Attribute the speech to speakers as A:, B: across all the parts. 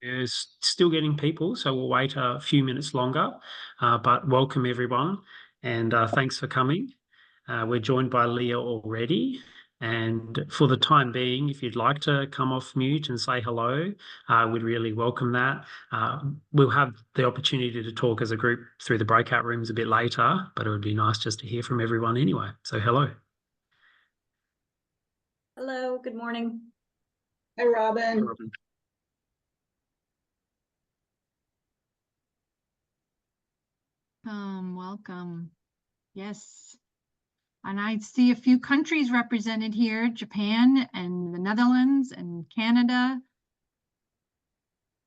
A: Is still getting people, so we'll wait a few minutes longer. But welcome everyone, and thanks for coming. We're joined by Leah already, and for the time being, if you'd like to come off mute and say hello, we'd really welcome that. We'll have the opportunity to talk as a group through the breakout rooms a bit later, but it would be nice just to hear from everyone anyway. So hello.
B: Hello, good morning.
C: Hi, Robin.
A: Hi, Robin.
D: Welcome. Yes. And I see a few countries represented here, Japan and the Netherlands and Canada.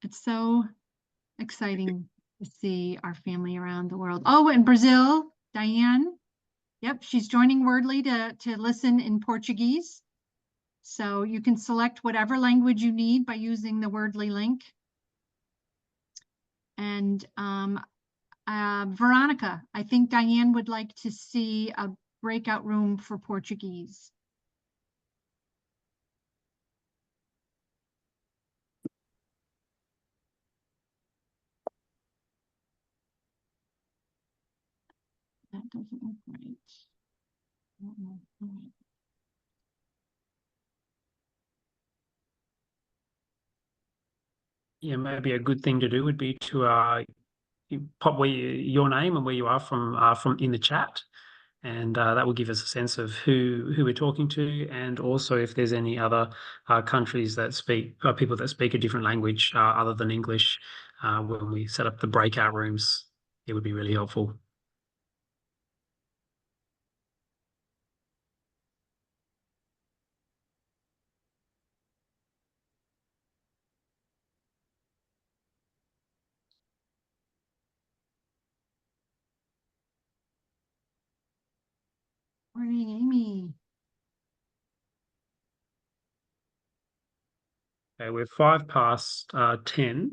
D: It's so exciting to see our family around the world. Oh, and Brazil, Diane. Yep, she's joining Wordly to listen in Portuguese. So you can select whatever language you need by using the Wordly link. And Veronica, I think Diane would like to see a breakout room for Portuguese. That doesn't look right. All right.
A: Yeah, maybe a good thing to do would be to you pop your name and where you are from in the chat, and that will give us a sense of who we're talking to, and also if there's any other countries that speak people that speak a different language other than English. When we set up the breakout rooms, it would be really helpful.
D: Morning, Amy.
A: Okay, we're 5 past 10. Do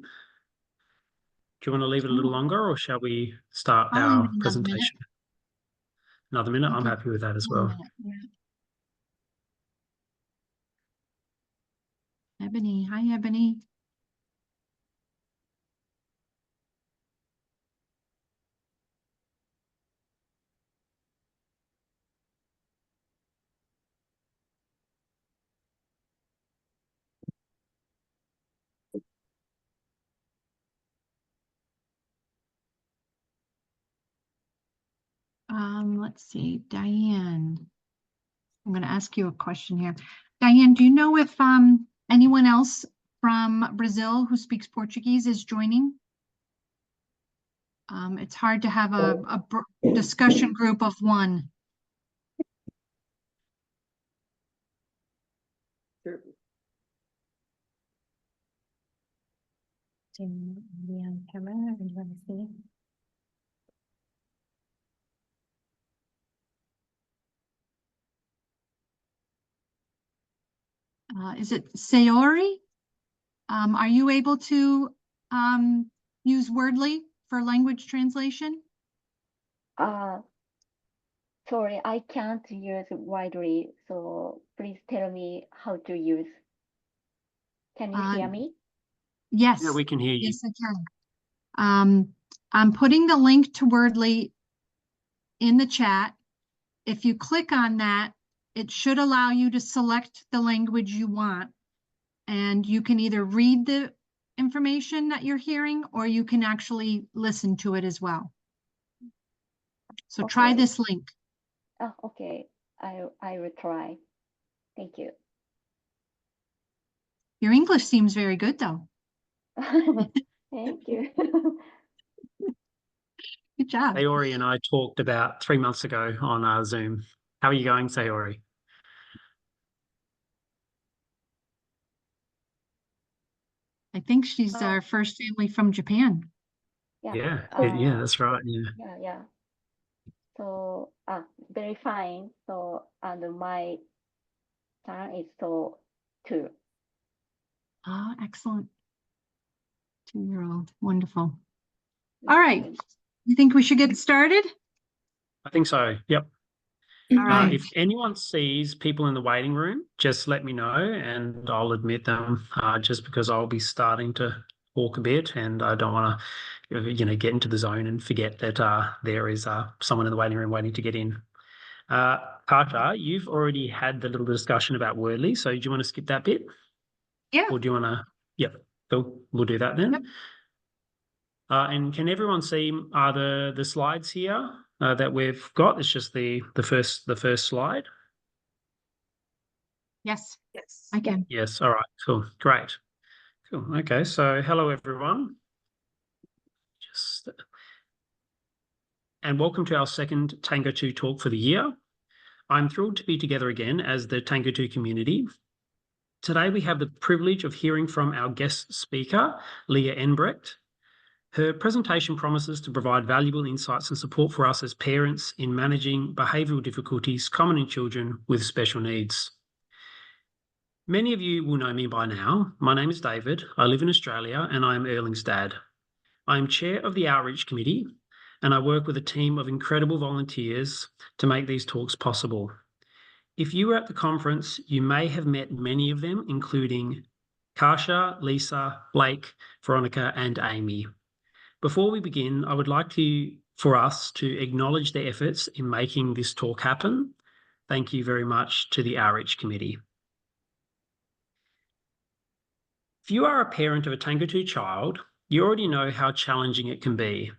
A: you want to leave it a little longer, or shall we start our presentation? Another minute? I'm happy with that as well.
D: Yeah. Ebony, hi Ebony. Let's see, Diane. I'm going to ask you a question here. Diane, do you know if anyone else from Brazil who speaks Portuguese is joining? It's hard to have a discussion group of one.
B: Sure. Be on camera, or do you want to see?
D: Is it Sayori? Are you able to use Wordly for language translation?
E: Sorry, I can't use widely, so please tell me how to use. Can you hear me?
D: Yes.
A: Yeah, we can hear you.
D: Yes, I can. I'm putting the link to Wordly in the chat. If you click on that, it should allow you to select the language you want. And you can either read the information that you're hearing, or you can actually listen to it as well. So
E: Okay.
D: try this link.
E: Oh, okay, I will try. Thank you.
D: Your English seems very good, though.
E: Thank you.
D: Good job.
A: Sayori and I talked about 3 months ago on Zoom. How are you going, Sayori?
D: I think she's our first family from Japan.
A: Yeah, yeah, that's right. Yeah.
E: Yeah. So, very fine. So, and my son is so 2.
D: Oh, excellent. 2-year-old. Wonderful. All right. You think we should get started?
A: I think so. Yep.
D: All right.
A: If anyone sees people in the waiting room, just let me know and I'll admit them, just because I'll be starting to talk a bit, and I don't want to, get into the zone and forget that there is someone in the waiting room waiting to get in. Kasia, you've already had the little discussion about Wordly, so do you want to skip that bit?
D: Yeah.
A: Or do you want to? Yep, cool. We'll do that then.
D: Yep.
A: And can everyone see the slides here that we've got? It's just the first slide.
D: Yes, I can.
A: Yes. All right. Cool. Great. Cool. Okay. So hello everyone. And welcome to our second TANGO2 Talk for the year. I'm thrilled to be together again as the TANGO2 community. Today we have the privilege of hearing from our guest speaker, Leah Engbrecht. Her presentation promises to provide valuable insights and support for us as parents in managing behavioural difficulties common in children with special needs. Many of you will know me by now. My name is David. I live in Australia and I am Erling's dad. I am chair of the Outreach Committee and I work with a team of incredible volunteers to make these talks possible. If you were at the conference, you may have met many of them, including Kasia, Lisa, Blake, Veronica, and Amy. Before we begin, I would like for us to acknowledge their efforts in making this talk happen. Thank you very much to the Outreach Committee. If you are a parent of a TANGO2 child, you already know how challenging it can be.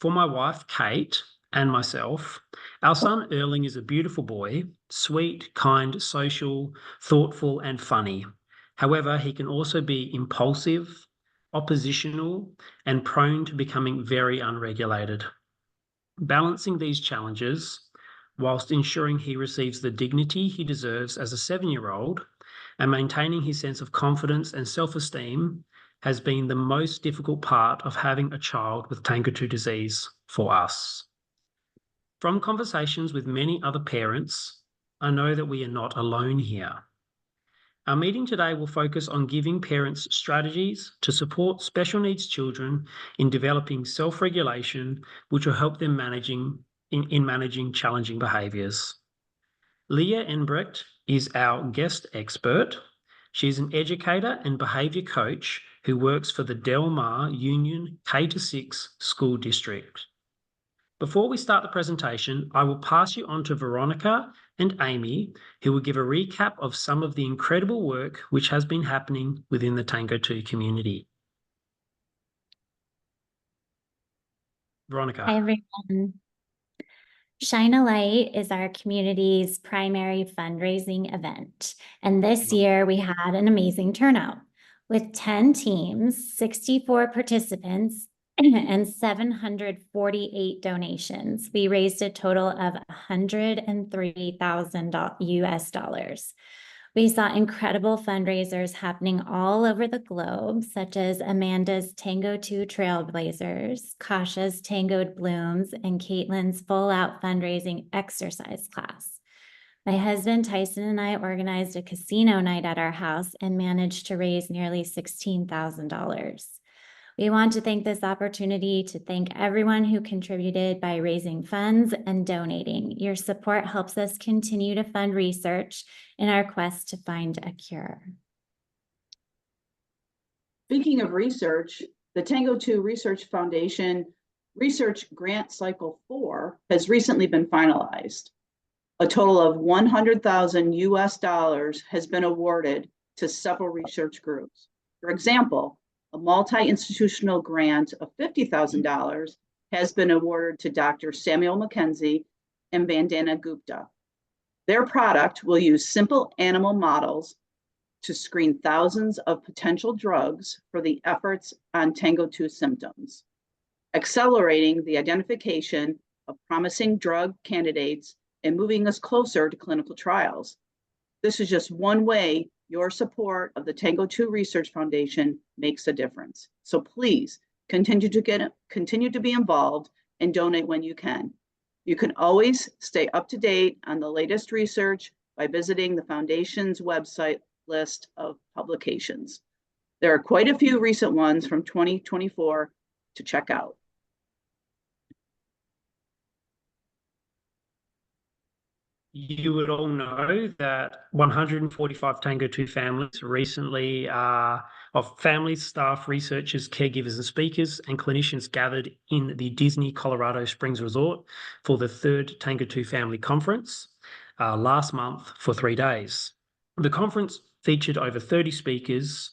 A: For my wife, Kate, and myself, our son Erling is a beautiful boy, sweet, kind, social, thoughtful, and funny. However, he can also be impulsive, oppositional, and prone to becoming very unregulated. Balancing these challenges, whilst ensuring he receives the dignity he deserves as a 7-year-old and maintaining his sense of confidence and self-esteem, has been the most difficult part of having a child with TANGO2 disease for us. From conversations with many other parents, I know that we are not alone here. Our meeting today will focus on giving parents strategies to support special needs children in developing self-regulation, which will help them in managing challenging behaviours. Leah Engbrecht is our guest expert. She's an educator and behaviour coach who works for the Del Mar Union K-6 School District. Before we start the presentation, I will pass you on to Veronica and Amy, who will give a recap of some of the incredible work which has been happening within the TANGO2 community. Veronica.
B: Hi, everyone. Shine a Light is our community's primary fundraising event. And this year we had an amazing turnout with 10 teams, 64 participants, and 748 donations. We raised a total of $103,000 US. We saw incredible fundraisers happening all over the globe, such as Amanda's TANGO2 Trailblazers, Kasia's Tangoed Blooms, and Caitlin's Full Out Fundraising Exercise class. My husband Tyson and I organized a casino night at our house and managed to raise nearly $16,000. We want to take this opportunity to thank everyone who contributed by raising funds and donating. Your support helps us continue to fund research in our quest to find a cure.
C: Speaking of research, the TANGO2 Research Foundation Research Grant Cycle 4 has recently been finalized. A total of $100,000 US has been awarded to several research groups. For example, a multi-institutional grant of $50,000 has been awarded to Dr. Samuel Mackenzie and Vandana Gupta. Their product will use simple animal models to screen thousands of potential drugs for the efforts on TANGO2 symptoms, accelerating the identification of promising drug candidates and moving us closer to clinical trials. This is just one way your support of the TANGO2 Research Foundation makes a difference. So please continue to be involved and donate when you can. You can always stay up to date on the latest research by visiting the Foundation's website list of publications. There are quite a few recent ones from 2024 to check out.
A: You would all know that 145 TANGO2 families recently of families, staff, researchers, caregivers, and speakers and clinicians gathered in the Disney Colorado Springs Resort for the third TANGO2 Family Conference last month for 3 days. The conference featured over 30 speakers,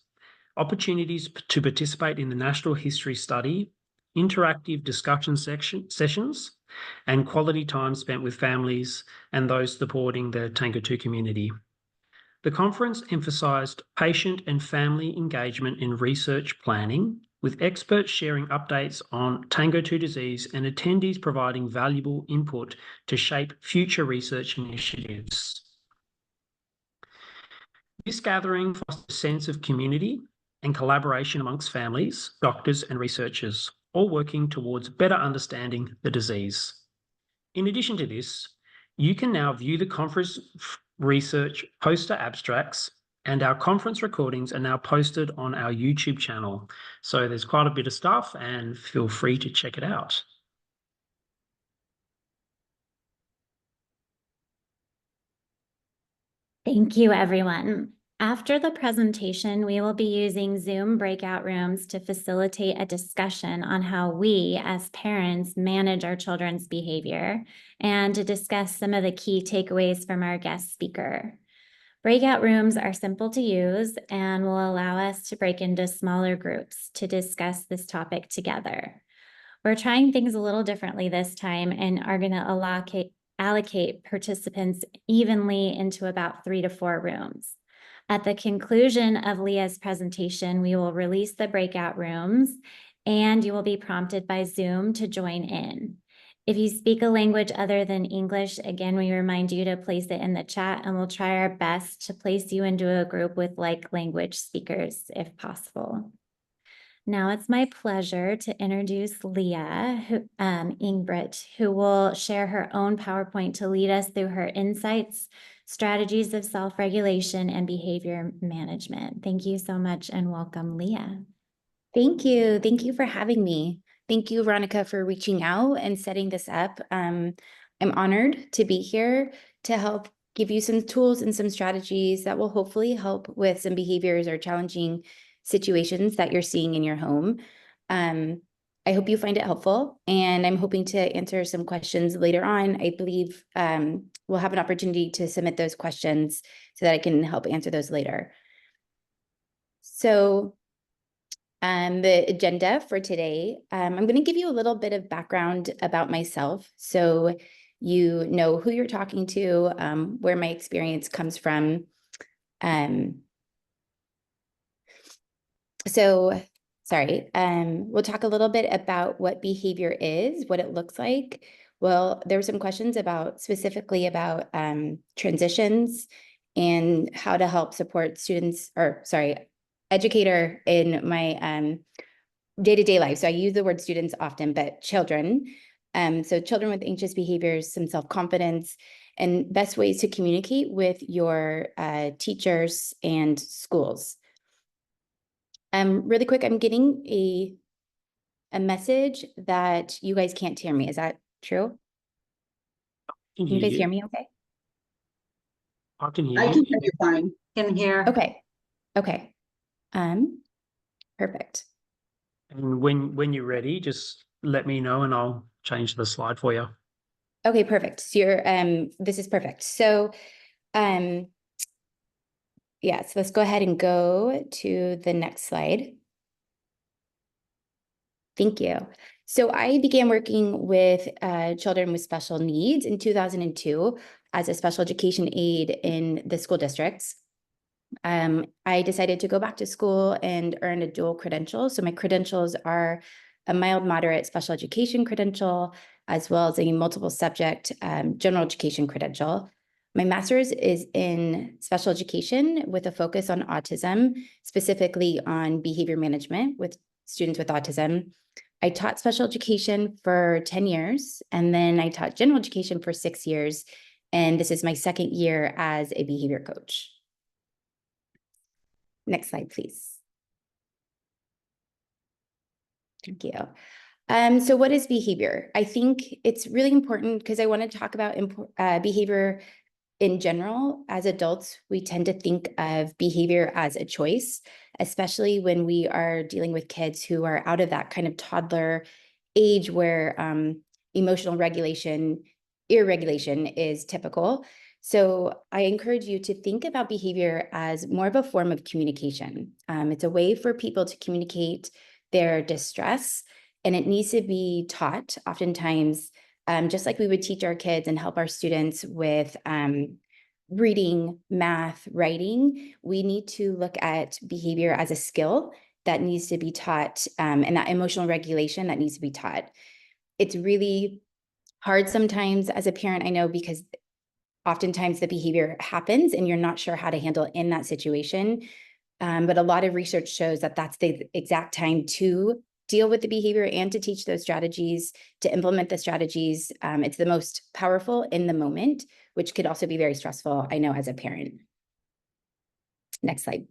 A: opportunities to participate in the National History Study, interactive discussion sessions, and quality time spent with families and those supporting the TANGO2 community. The conference emphasised patient and family engagement in research planning, with experts sharing updates on TANGO2 disease and attendees providing valuable input to shape future research initiatives. This gathering fosters a sense of community and collaboration amongst families, doctors, and researchers, all working towards better understanding the disease. In addition to this, you can now view the conference research poster abstracts, and our conference recordings are now posted on our YouTube channel. So there's quite a bit of stuff, and feel free to check it out.
B: Thank you, everyone. After the presentation, we will be using Zoom breakout rooms to facilitate a discussion on how we, as parents, manage our children's behavior and to discuss some of the key takeaways from our guest speaker. Breakout rooms are simple to use and will allow us to break into smaller groups to discuss this topic together. We're trying things a little differently this time and are going to allocate participants evenly into about 3 to 4 rooms. At the conclusion of Leah's presentation, we will release the breakout rooms and you will be prompted by Zoom to join in. If you speak a language other than English, again, we remind you to place it in the chat and we'll try our best to place you into a group with like language speakers if possible. Now it's my pleasure to introduce Leah Engbrecht, who will share her own PowerPoint to lead us through her insights, strategies of self-regulation, and behavior management. Thank you so much and welcome, Leah.
F: Thank you. Thank you for having me. Thank you, Veronica, for reaching out and setting this up. I'm honored to be here to help give you some tools and some strategies that will hopefully help with some behaviors or challenging situations that you're seeing in your home. I hope you find it helpful, and I'm hoping to answer some questions later on. I believe we'll have an opportunity to submit those questions so that I can help answer those later. So the agenda for today, I'm going to give you a little bit of background about myself so you know who you're talking to, where my experience comes from. We'll talk a little bit about what behavior is, what it looks like. Well, there were some questions specifically about transitions and how to help support educator in my day-to-day life. So I use the word students often, but children. So children with anxious behaviors, some self-confidence, and best ways to communicate with your teachers and schools. Really quick, I'm getting a message that you guys can't hear me. Is that true? Can you guys hear me okay?
A: I can hear
C: I
A: you.
C: can hear you fine.
G: Can hear.
F: Okay. Perfect.
A: And when you're ready, just let me know and I'll change the slide for you.
F: Okay, perfect. So this is perfect. So yeah, so let's go ahead and go to the next slide. Thank you. So I began working with children with special needs in 2002 as a special education aide in the school districts. I decided to go back to school and earn a dual credential. So my credentials are a mild, moderate special education credential, as well as a multiple subject general education credential. My master's is in special education with a focus on autism, specifically on behavior management with students with autism. I taught special education for 10 years, and then I taught general education for 6 years. And this is my second year as a behavior coach. Next slide, please. Thank you. So what is behavior? I think it's really important because I want to talk about behavior in general, as adults, we tend to think of behavior as a choice, especially when we are dealing with kids who are out of that kind of toddler age where emotional irregulation is typical. So I encourage you to think about behavior as more of a form of communication. It's a way for people to communicate their distress, and it needs to be taught oftentimes, just like we would teach our kids and help our students with reading, math, writing. We need to look at behavior as a skill that needs to be taught, and that emotional regulation that needs to be taught. It's really hard sometimes as a parent, I know, because oftentimes the behavior happens and you're not sure how to handle in that situation. But a lot of research shows that that's the exact time to deal with the behavior and to teach those strategies, to implement the strategies. It's the most powerful in the moment, which could also be very stressful, I know, as a parent. Next slide.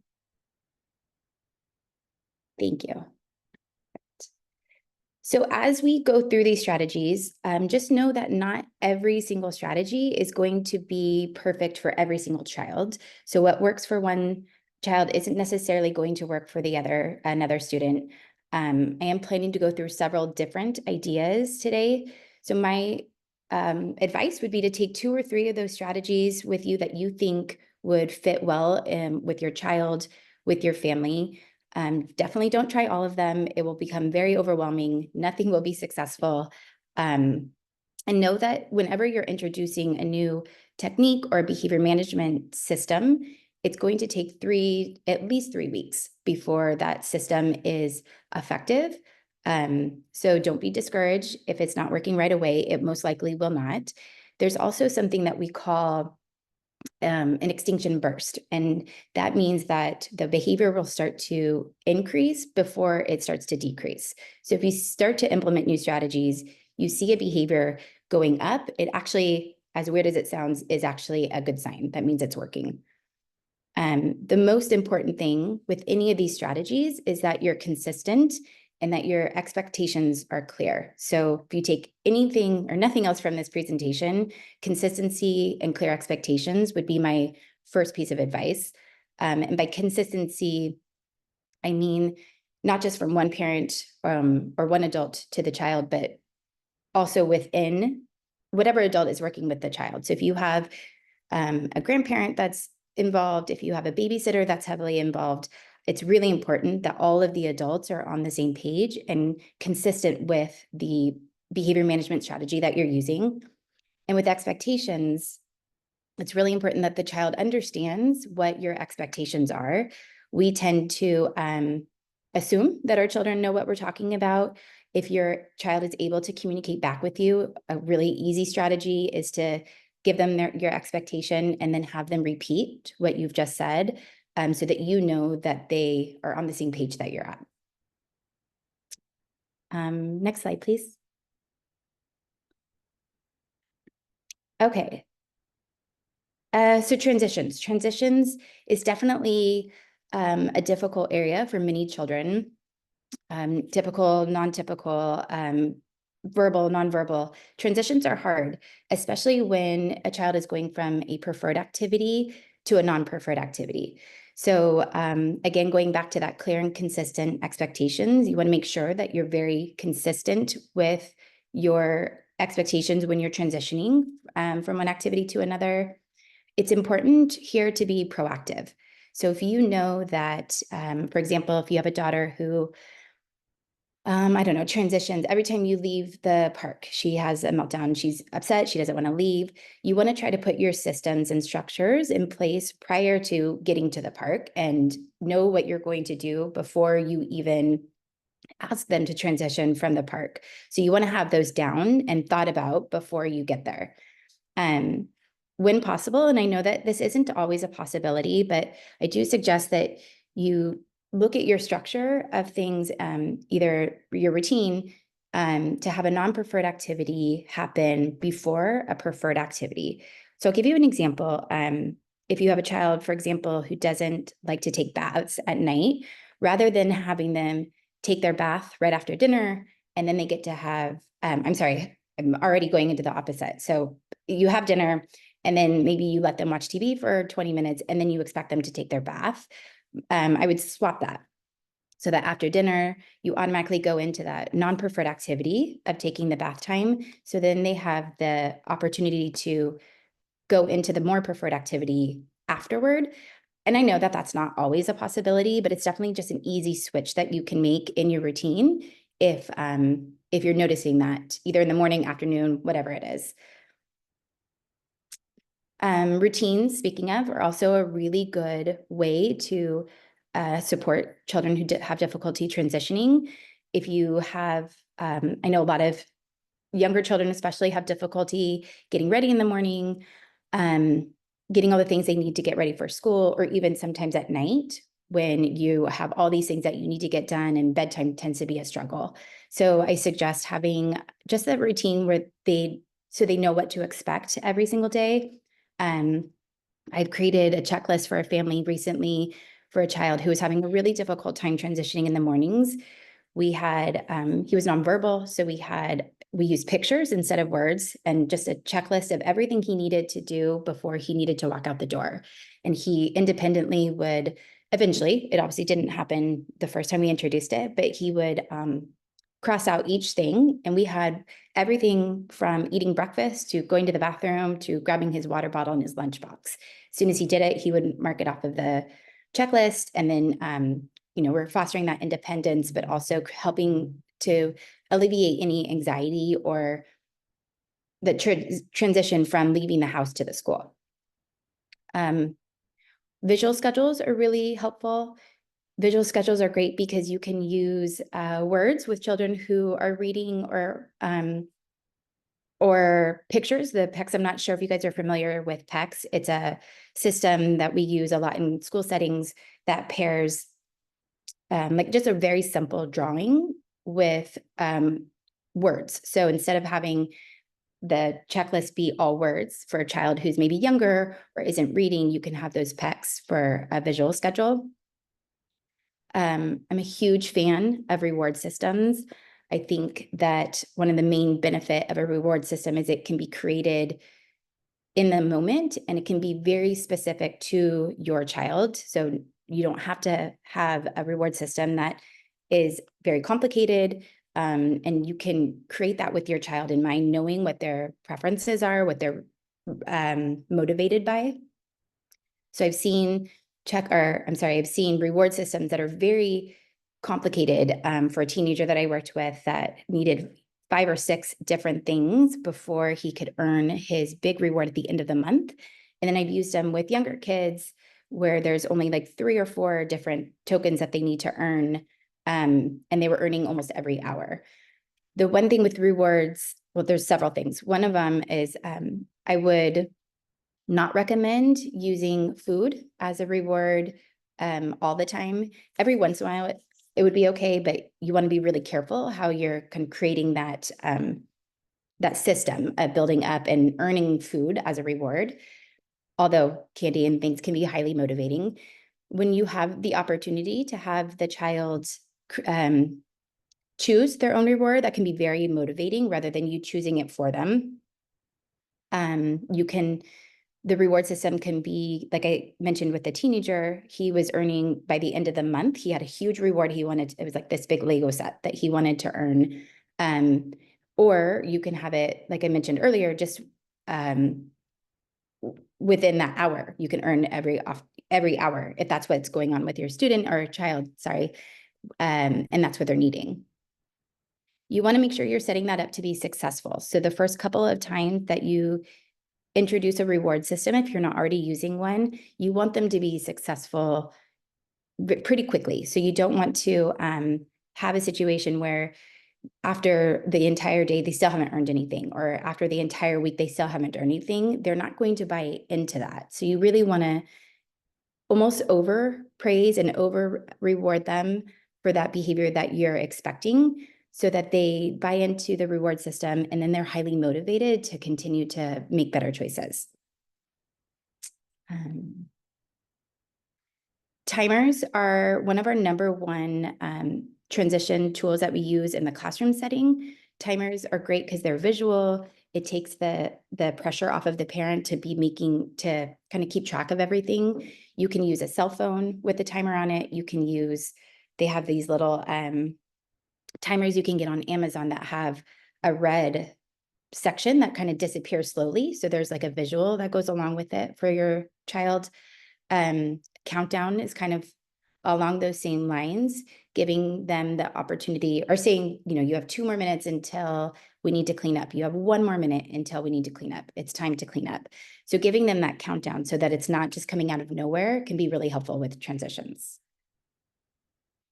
F: Thank you. So as we go through these strategies, just know that not every single strategy is going to be perfect for every single child. So what works for one child isn't necessarily going to work for another student. I am planning to go through several different ideas today. So my advice would be to take 2 or 3 of those strategies with you that you think would fit well with your child, with your family. Definitely don't try all of them. It will become very overwhelming. Nothing will be successful. And know that whenever you're introducing a new technique or a behavior management system, it's going to take at least 3 weeks before that system is effective. So don't be discouraged if it's not working right away. It most likely will not. There's also something that we call an extinction burst. And that means that the behavior will start to increase before it starts to decrease. So if you start to implement new strategies, you see a behavior going up, it actually, as weird as it sounds, is actually a good sign. That means it's working. The most important thing with any of these strategies is that you're consistent and that your expectations are clear. So if you take anything or nothing else from this presentation, consistency and clear expectations would be my first piece of advice. And by consistency, I mean not just from one parent or one adult to the child, but also within whatever adult is working with the child. So if you have a grandparent that's involved, if you have a babysitter that's heavily involved, it's really important that all of the adults are on the same page and consistent with the behavior management strategy that you're using. And with expectations, it's really important that the child understands what your expectations are. We tend to assume that our children know what we're talking about. If your child is able to communicate back with you, a really easy strategy is to give them your expectation and then have them repeat what you've just said, so that you know that they are on the same page that you're at. Next slide, please. Okay. So transitions. Transitions is definitely a difficult area for many children. Typical, non-typical, verbal, nonverbal. Transitions are hard, especially when a child is going from a preferred activity to a non-preferred activity. So again, going back to that clear and consistent expectations, you want to make sure that you're very consistent with your expectations when you're transitioning from one activity to another. It's important here to be proactive. So if you know that, for example, if you have a daughter who I don't know, transitions. Every time you leave the park, she has a meltdown. She's upset. She doesn't want to leave. You want to try to put your systems and structures in place prior to getting to the park and know what you're going to do before you even ask them to transition from the park. So you want to have those down and thought about before you get there. When possible, and I know that this isn't always a possibility, but I do suggest that you look at your structure of things, either your routine, to have a non-preferred activity happen before a preferred activity. So I'll give you an example. If you have a child, for example, who doesn't like to take baths at night, rather than having them take their bath right after dinner, and then they get to have, I'm sorry, I'm already going into the opposite. So you have dinner, and then maybe you let them watch TV for 20 minutes, and then you expect them to take their bath. I would swap that, so that after dinner, you automatically go into that non-preferred activity of taking the bath time. So then they have the opportunity to go into the more preferred activity afterward. And I know that that's not always a possibility, but it's definitely just an easy switch that you can make in your routine if you're noticing that either in the morning, afternoon, whatever it is. Routines, speaking of, are also a really good way to support children who have difficulty transitioning. If you have, I know a lot of younger children especially have difficulty getting ready in the morning, getting all the things they need to get ready for school, or even sometimes at night when you have all these things that you need to get done and bedtime tends to be a struggle. So I suggest having just a routine where they know what to expect every single day. I've created a checklist for a family recently for a child who was having a really difficult time transitioning in the mornings. We had, he was nonverbal, so we used pictures instead of words, and just a checklist of everything he needed to do before he needed to walk out the door. And he independently would, eventually, it obviously didn't happen the first time we introduced it, but he would cross out each thing. And we had everything from eating breakfast to going to the bathroom to grabbing his water bottle and his lunchbox. As soon as he did it, he would mark it off of the checklist. And then, we're fostering that independence, but also helping to alleviate any anxiety or the transition from leaving the house to the school. Visual schedules are really helpful. Visual schedules are great because you can use words with children who are reading or pictures. The PECS, I'm not sure if you guys are familiar with PECS. It's a system that we use a lot in school settings that pairs like just a very simple drawing with words. So instead of having the checklist be all words for a child who's maybe younger or isn't reading, you can have those PECS for a visual schedule. I'm a huge fan of reward systems. I think that one of the main benefit of a reward system is it can be created in the moment, and it can be very specific to your child. So you don't have to have a reward system that is very complicated, and you can create that with your child in mind, knowing what their preferences are, what they're motivated by. So I've seen reward systems that are very complicated for a teenager that I worked with that needed 5 or 6 different things before he could earn his big reward at the end of the month. And then I've used them with younger kids where there's only like 3 or 4 different tokens that they need to earn, and they were earning almost every hour. The one thing with rewards, well, there's several things. One of them is I would not recommend using food as a reward all the time. Every once in a while, it would be okay, but you want to be really careful how you're creating that that system of building up and earning food as a reward. Although candy and things can be highly motivating, when you have the opportunity to have the child choose their own reward, that can be very motivating rather than you choosing it for them. The reward system can be, like I mentioned with the teenager, he was earning by the end of the month, he had a huge reward it was like this big Lego set that he wanted to earn. Or you can have it, like I mentioned earlier, just within that hour, you can earn every hour if that's what's going on with your student or child, and that's what they're needing. You want to make sure you're setting that up to be successful. So the first couple of times that you introduce a reward system, if you're not already using one, you want them to be successful pretty quickly. So you don't want to have a situation where after the entire day, they still haven't earned anything, or after the entire week, they still haven't earned anything. They're not going to buy into that. So you really want to almost over praise and over reward them for that behavior that you're expecting, so that they buy into the reward system and then they're highly motivated to continue to make better choices. Timers are one of our #1 transition tools that we use in the classroom setting. Timers are great because they're visual. It takes the pressure off of the parent to kind of keep track of everything. You can use a cell phone with a timer on it. They have these little timers you can get on Amazon that have a red section that kind of disappears slowly. So there's like a visual that goes along with it for your child. Countdown is kind of along those same lines, giving them the opportunity, or saying, you have 2 more minutes until we need to clean up. You have 1 more minute until we need to clean up. It's time to clean up. So giving them that countdown so that it's not just coming out of nowhere can be really helpful with transitions.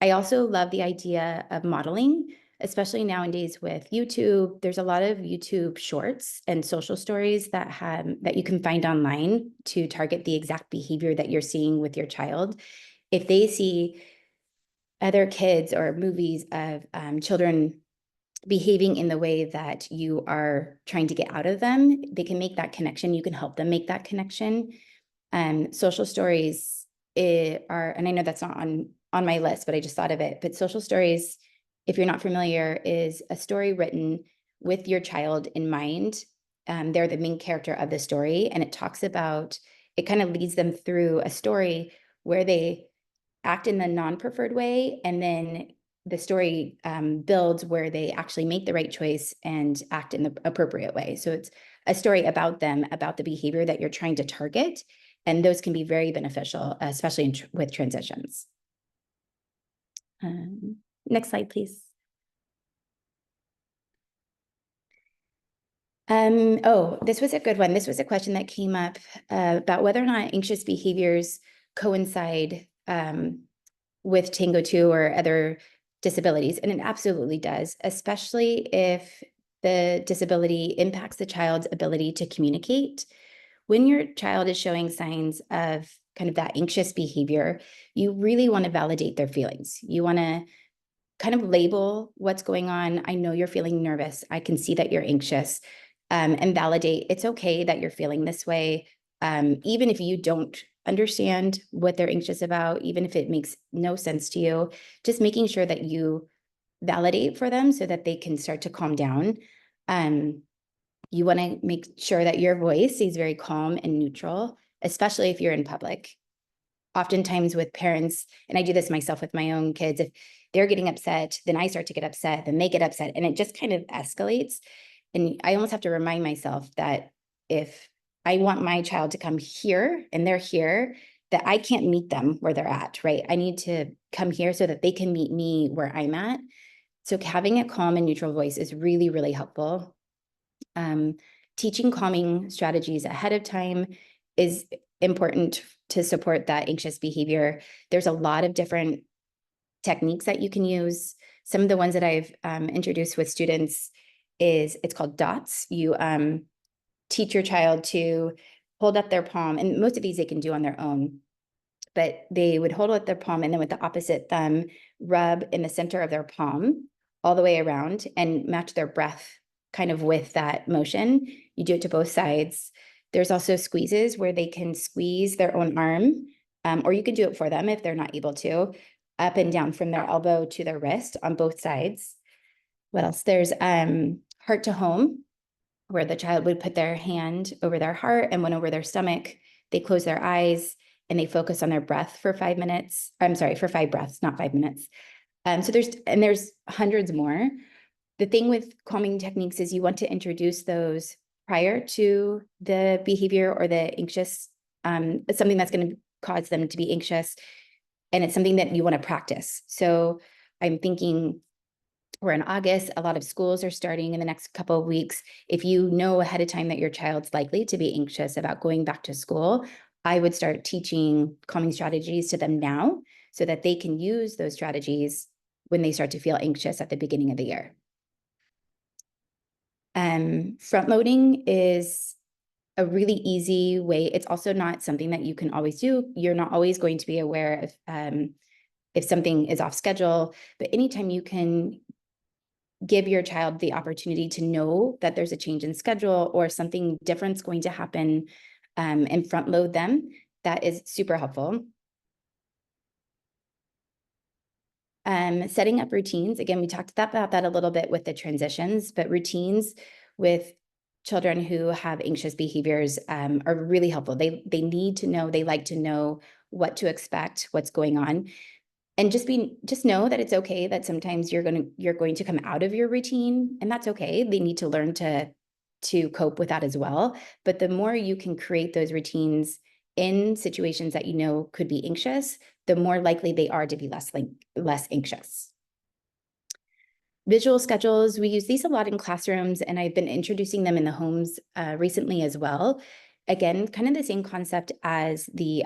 F: I also love the idea of modeling, especially nowadays with YouTube. There's a lot of YouTube shorts and social stories that you can find online to target the exact behavior that you're seeing with your child. If they see other kids or movies of children behaving in the way that you are trying to get out of them, they can make that connection. You can help them make that connection. Social stories are, and I know that's not on my list, but I just thought of it. But social stories, if you're not familiar, is a story written with your child in mind. They're the main character of the story, and it kind of leads them through a story where they act in the non-preferred way, and then the story builds where they actually make the right choice and act in the appropriate way. So it's a story about them, about the behavior that you're trying to target, and those can be very beneficial, especially with transitions. Next slide, please. This was a good one. This was a question that came up about whether or not anxious behaviors coincide with TANGO2 or other disabilities. And it absolutely does, especially if the disability impacts the child's ability to communicate. When your child is showing signs of kind of that anxious behavior, you really want to validate their feelings. You want to kind of label what's going on. I know you're feeling nervous. I can see that you're anxious, and validate it's okay that you're feeling this way. Even if you don't understand what they're anxious about, even if it makes no sense to you, just making sure that you validate for them so that they can start to calm down. You want to make sure that your voice is very calm and neutral, especially if you're in public. Oftentimes with parents, and I do this myself with my own kids, if they're getting upset, then I start to get upset, then they get upset, and it just kind of escalates. And I almost have to remind myself that if I want my child to come here and they're here, that I can't meet them where they're at, right? I need to come here so that they can meet me where I'm at. So having a calm and neutral voice is really, really helpful. Teaching calming strategies ahead of time is important to support that anxious behavior. There's a lot of different techniques that you can use. Some of the ones that I've introduced with students it's called dots. You teach your child to hold up their palm, and most of these they can do on their own, but they would hold up their palm and then with the opposite thumb, rub in the center of their palm all the way around and match their breath kind of with that motion. You do it to both sides. There's also squeezes where they can squeeze their own arm, or you can do it for them if they're not able to, up and down from their elbow to their wrist on both sides. What else? There's heart to home, where the child would put their hand over their heart and one over their stomach. They close their eyes and they focus on their breath for 5 minutes. I'm sorry, for 5 breaths, not 5 minutes. So there's hundreds more. The thing with calming techniques is you want to introduce those prior to the behavior or the anxious, something that's going to cause them to be anxious. And it's something that you want to practice. So I'm thinking we're in August, a lot of schools are starting in the next couple of weeks. If you know ahead of time that your child's likely to be anxious about going back to school, I would start teaching calming strategies to them now so that they can use those strategies when they start to feel anxious at the beginning of the year. Front loading is a really easy way. It's also not something that you can always do. You're not always going to be aware of if something is off schedule, but anytime you can give your child the opportunity to know that there's a change in schedule or something different's going to happen, and front load them, that is super helpful. Setting up routines. Again, we talked about that a little bit with the transitions, but routines with children who have anxious behaviors are really helpful. They need to know, they like to know what to expect, what's going on. And just know that it's okay that sometimes you're going to come out of your routine, and that's okay. They need to learn to cope with that as well. But the more you can create those routines in situations that you know could be anxious, the more likely they are to be less anxious. Visual schedules, we use these a lot in classrooms, and I've been introducing them in the homes recently as well. Again, kind of the same concept as the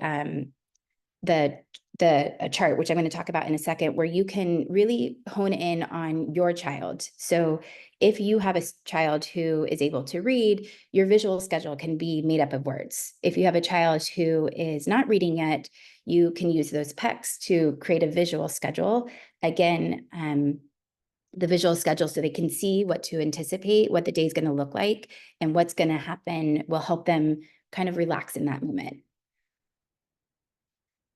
F: chart, which I'm going to talk about in a second, where you can really hone in on your child. So if you have a child who is able to read, your visual schedule can be made up of words. If you have a child who is not reading yet, you can use those PECs to create a visual schedule. Again, the visual schedule so they can see what to anticipate, what the day is going to look like, and what's going to happen will help them kind of relax in that moment.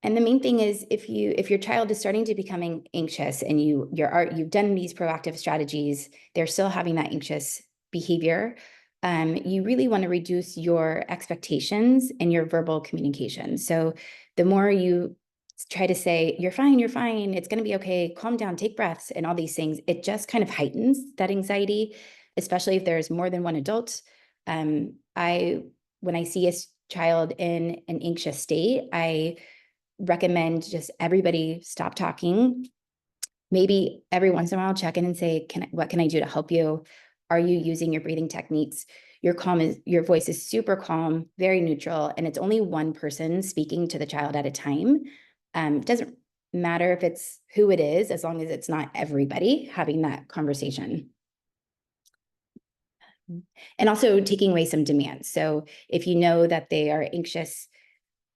F: And the main thing is if your child is starting to becoming anxious and you've done these proactive strategies, they're still having that anxious behavior, you really want to reduce your expectations and your verbal communication. So the more you try to say, you're fine, it's going to be okay, calm down, take breaths, and all these things, it just kind of heightens that anxiety, especially if there's more than one adult. When I see a child in an anxious state, I recommend just everybody stop talking. Maybe every once in a while check in and say, what can I do to help you? Are you using your breathing techniques? Your voice is super calm, very neutral, and it's only one person speaking to the child at a time. It doesn't matter if it's who it is, as long as it's not everybody having that conversation. And also taking away some demands. So if you know that they are anxious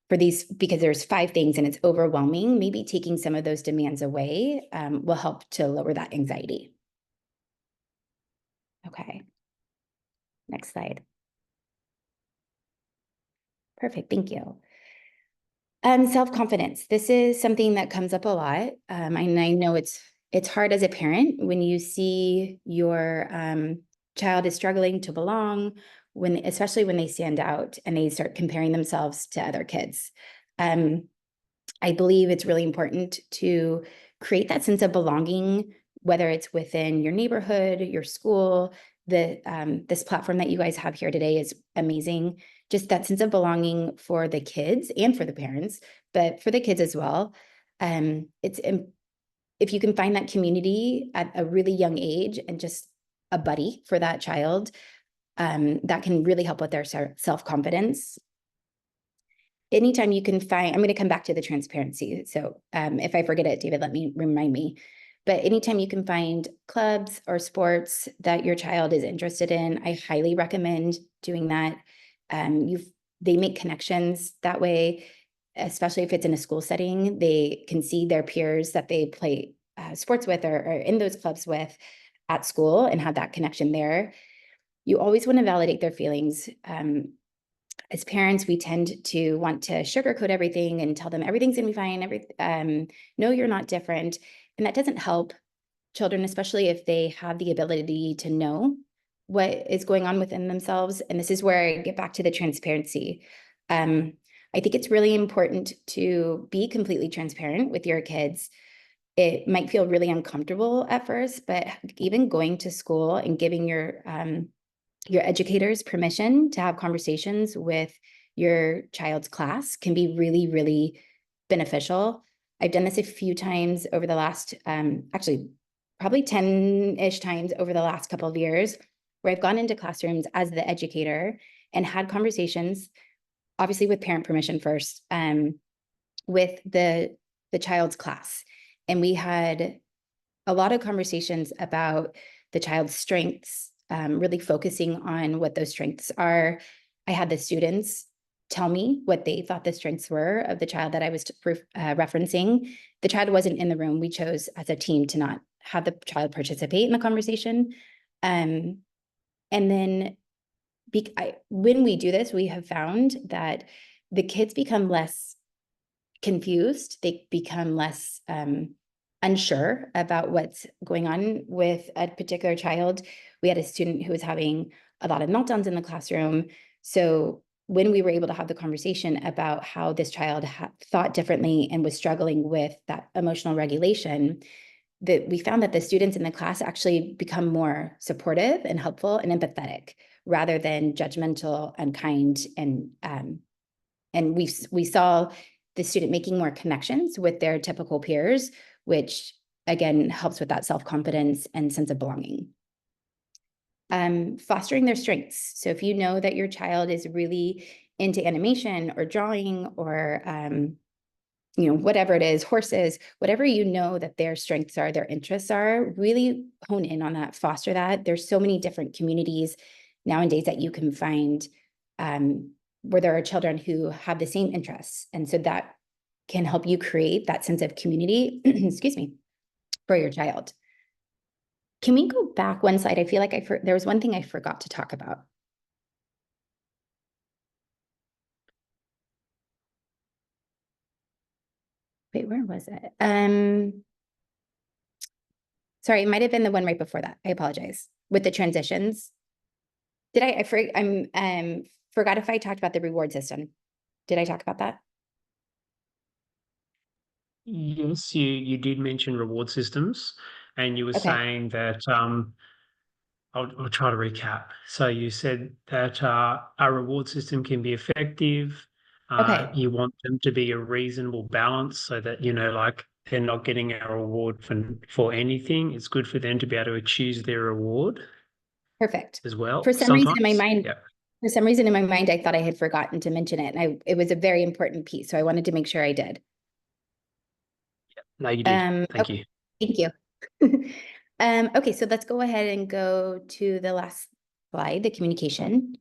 F: for these, because there's 5 things and it's overwhelming, maybe taking some of those demands away will help to lower that anxiety. Okay. Next slide. Perfect, thank you. Self-confidence. This is something that comes up a lot. And I know it's hard as a parent when you see your child is struggling to belong, especially when they stand out and they start comparing themselves to other kids. I believe it's really important to create that sense of belonging, whether it's within your neighborhood, your school. This platform that you guys have here today is amazing. Just that sense of belonging for the kids and for the parents, but for the kids as well. If you can find that community at a really young age and just a buddy for that child, that can really help with their self-confidence. Anytime you can find, I'm going to come back to the transparency. So if I forget it, David, remind me. But anytime you can find clubs or sports that your child is interested in, I highly recommend doing that. They make connections that way, especially if it's in a school setting. They can see their peers that they play sports with or in those clubs with at school and have that connection there. You always want to validate their feelings. As parents, we tend to want to sugarcoat everything and tell them everything's gonna be fine. No, you're not different. And that doesn't help children, especially if they have the ability to know what is going on within themselves. And this is where I get back to the transparency. I think it's really important to be completely transparent with your kids. It might feel really uncomfortable at first, but even going to school and giving your educators permission to have conversations with your child's class can be really, really beneficial. I've done this a few times over the last, actually probably 10-ish times over the last couple of years, where I've gone into classrooms as the educator and had conversations, obviously with parent permission first, with the child's class. And we had a lot of conversations about the child's strengths, really focusing on what those strengths are. I had the students tell me what they thought the strengths were of the child that I was referencing. The child wasn't in the room. We chose as a team to not have the child participate in the conversation. And then when we do this, we have found that the kids become less confused. They become less unsure about what's going on with a particular child. We had a student who was having a lot of meltdowns in the classroom. So when we were able to have the conversation about how this child thought differently and was struggling with that emotional regulation, that we found that the students in the class actually become more supportive and helpful and empathetic rather than judgmental, unkind, and we saw the student making more connections with their typical peers, which again helps with that self-confidence and sense of belonging. Fostering their strengths. So if you know that your child is really into animation or drawing or you know, whatever it is, horses, whatever you know that their strengths are, their interests are, really hone in on that, foster that. There's so many different communities nowadays that you can find where there are children who have the same interests. And so that can help you create that sense of community, excuse me, for your child. Can we go back one slide? I feel like there was one thing I forgot to talk about. Wait, where was it? Sorry, it might have been the one right before that. I apologize. With the transitions. Did I forgot if I talked about the reward system. Did I talk about that?
A: Yes, you did mention reward systems, and you were
F: Okay.
A: saying that I'll try to recap. So you said that a reward system can be effective.
F: Okay.
A: You want them to be a reasonable balance so that, you know, like they're not getting a reward for anything. It's good for them to be able to choose their reward
F: Perfect.
A: as well.
F: For some reason in my
A: Sometimes.
F: mind,
A: Yeah.
F: for some reason in my mind, I thought I had forgotten to mention it. And it was a very important piece. So I wanted to make sure I did.
A: No, you did. Thank
F: Okay,
A: you.
F: thank you. Okay, so let's go ahead and go to the last slide, the communication.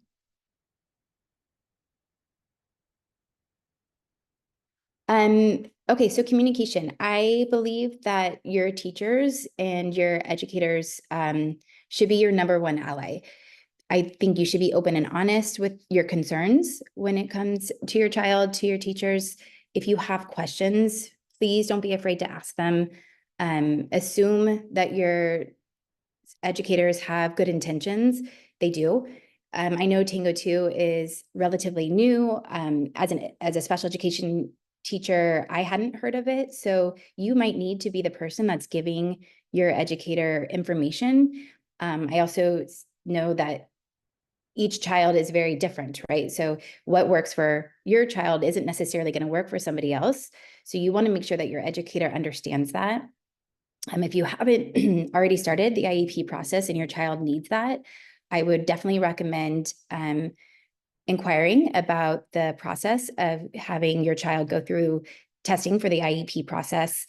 F: Okay, so communication. I believe that your teachers and your educators should be your #1 ally. I think you should be open and honest with your concerns when it comes to your child, to your teachers. If you have questions, please don't be afraid to ask them. Assume that your educators have good intentions. They do. I know TANGO2 is relatively new. As a special education teacher, I hadn't heard of it. So you might need to be the person that's giving your educator information. I also know that each child is very different, right? So what works for your child isn't necessarily going to work for somebody else. So you want to make sure that your educator understands that. If you haven't already started the IEP process and your child needs that, I would definitely recommend inquiring about the process of having your child go through testing for the IEP process,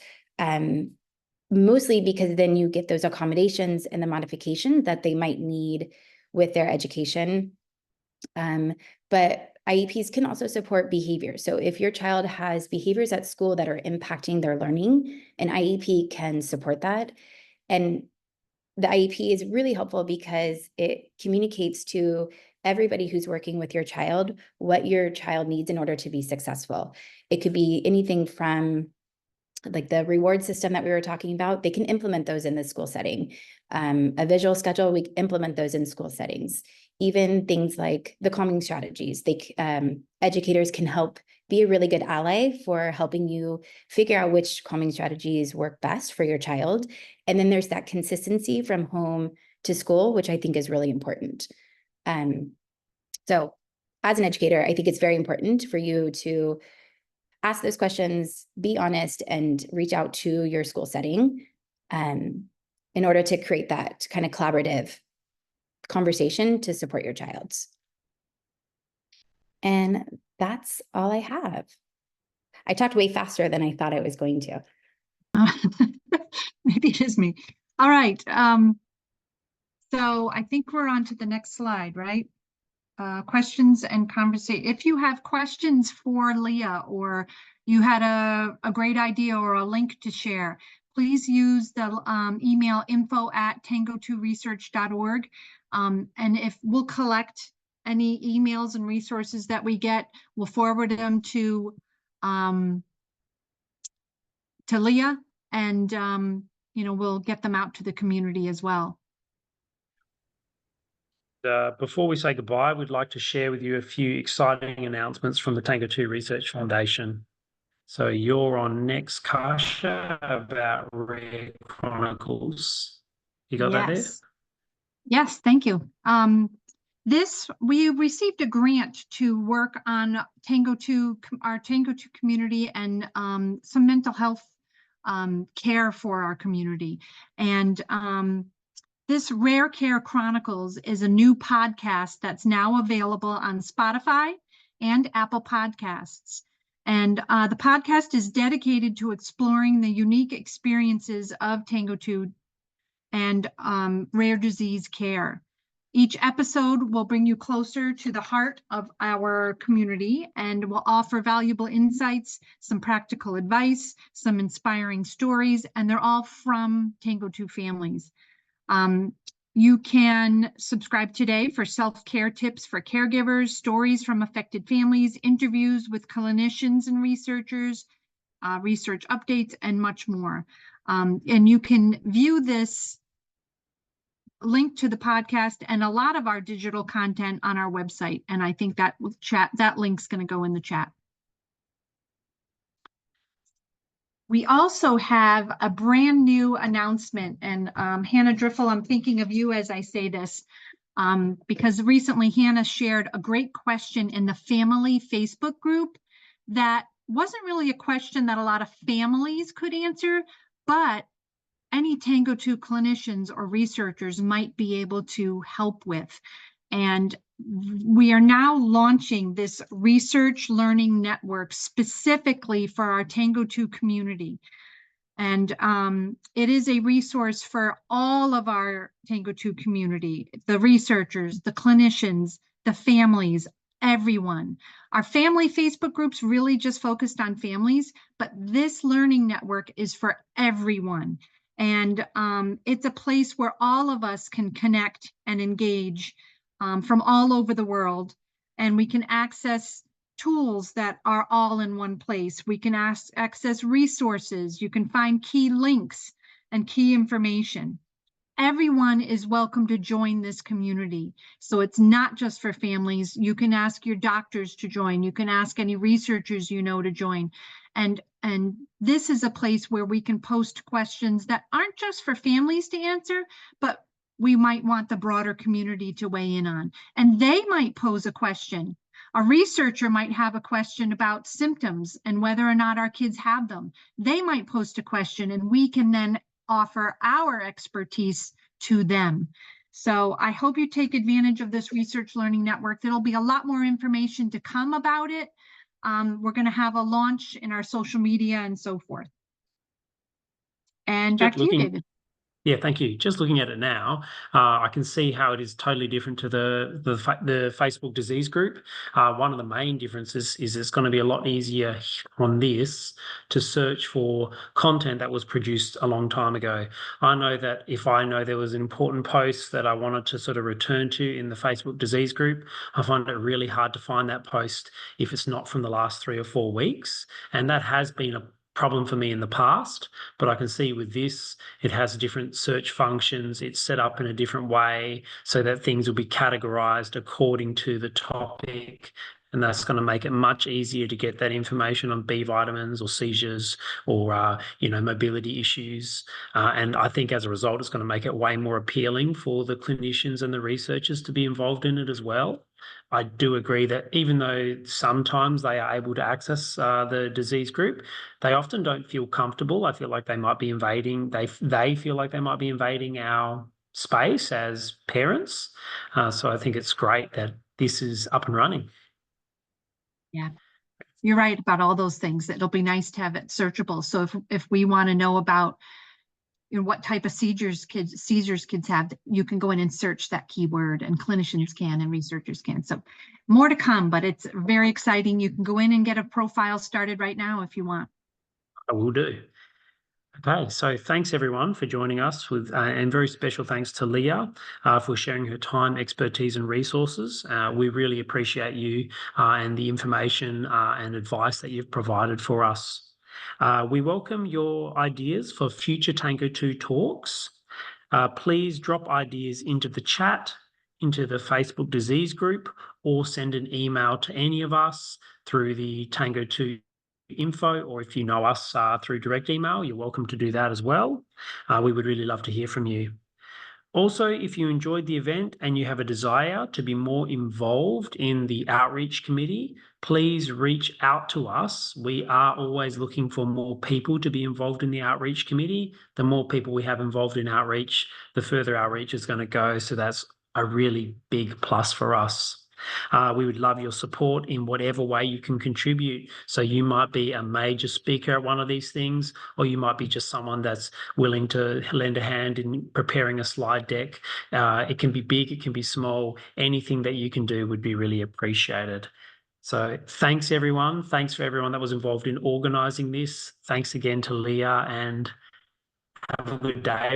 F: mostly because then you get those accommodations and the modifications that they might need with their education. But IEPs can also support behavior. So if your child has behaviors at school that are impacting their learning, an IEP can support that. And the IEP is really helpful because it communicates to everybody who's working with your child what your child needs in order to be successful. It could be anything from like the reward system that we were talking about. They can implement those in the school setting. A visual schedule, we implement those in school settings. Even things like the calming strategies, educators can help be a really good ally for helping you figure out which calming strategies work best for your child. And then there's that consistency from home to school, which I think is really important. So as an educator, I think it's very important for you to ask those questions, be honest, and reach out to your school setting in order to create that kind of collaborative conversation to support your child. And that's all I have. I talked way faster than I thought I was going to.
D: Maybe it is me. All right. So I think we're on to the next slide, right? Questions and conversation. If you have questions for Leah, or you had a great idea or a link to share, please use the email info@tango2research.org. And if we'll collect any emails and resources that we get, we'll forward them to Leah, and you know, we'll get them out to the community as well.
A: Before we say goodbye, we'd like to share with you a few exciting announcements from the TANGO2 Research Foundation. So you're on next, Kasha, about Rare Chronicles. You got that there?
D: Yes, thank you. We received a grant to work on TANGO2, our TANGO2 community, and some mental health care for our community. And this Rare Care Chronicles is a new podcast that's now available on Spotify and Apple Podcasts. And the podcast is dedicated to exploring the unique experiences of TANGO2 and rare disease care. Each episode will bring you closer to the heart of our community and will offer valuable insights, some practical advice, some inspiring stories, and they're all from TANGO2 families. You can subscribe today for self-care tips for caregivers, stories from affected families, interviews with clinicians and researchers, research updates, and much more. And you can view this link to the podcast and a lot of our digital content on our website. And I think that link's going to go in the chat. We also have a brand new announcement, and Hannah Driffel, I'm thinking of you as I say this, because recently Hannah shared a great question in the family Facebook group that wasn't really a question that a lot of families could answer, but any TANGO2 clinicians or researchers might be able to help with. And we are now launching this research learning network specifically for our TANGO2 community. And it is a resource for all of our TANGO2 community, the researchers, the clinicians, the families, everyone. Our family Facebook groups really just focused on families, but this learning network is for everyone. And it's a place where all of us can connect and engage from all over the world. And we can access tools that are all in one place. We can access resources. You can find key links and key information. Everyone is welcome to join this community. So it's not just for families. You can ask your doctors to join. You can ask any researchers you know to join. And this is a place where we can post questions that aren't just for families to answer, but we might want the broader community to weigh in on. And they might pose a question. A researcher might have a question about symptoms and whether or not our kids have them. They might post a question and we can then offer our expertise to them. So I hope you take advantage of this research learning network. There'll be a lot more information to come about it. We're going to have a launch in our social media and so forth. And back to you, David.
A: Yeah, thank you. Just looking at it now, I can see how it is totally different to the Facebook disease group. One of the main differences is it's going to be a lot easier on this to search for content that was produced a long time ago. I know that if I know there was an important post that I wanted to sort of return to in the Facebook disease group, I find it really hard to find that post if it's not from the last 3 or 4 weeks. And that has been a problem for me in the past, but I can see with this, it has different search functions. It's set up in a different way so that things will be categorized according to the topic. And that's going to make it much easier to get that information on B vitamins or seizures or, mobility issues. And I think as a result, it's going to make it way more appealing for the clinicians and the researchers to be involved in it as well. I do agree that even though sometimes they are able to access the disease group, they often don't feel comfortable. I feel like they might be invading, they feel like they might be invading our space as parents. So I think it's great that this is up and running.
D: Yeah, you're right about all those things. It'll be nice to have it searchable. So if we want to know about what type of seizures kids have, you can go in and search that keyword, and clinicians can and researchers can. So more to come, but it's very exciting. You can go in and get a profile started right now if you want.
A: I will do. Okay, so thanks everyone for joining us and very special thanks to Leah for sharing her time, expertise and resources. We really appreciate you and the information and advice that you've provided for us. We welcome your ideas for future TANGO2 talks. Please drop ideas into the chat into the Facebook disease group or send an email to any of us through the TANGO2 info, or if you know us through direct email, you're welcome to do that as well. We would really love to hear from you. Also, if you enjoyed the event and you have a desire to be more involved in the outreach committee, please reach out to us. We are always looking for more people to be involved in the outreach committee. The more people we have involved in outreach, the further outreach is going to go. So that's a really big plus for us. We would love your support in whatever way you can contribute. So you might be a major speaker at one of these things, or you might be just someone that's willing to lend a hand in preparing a slide deck. It can be big, it can be small. Anything that you can do would be really appreciated. So thanks, everyone. Thanks for everyone that was involved in organising this. Thanks again to Leah, and have a good day.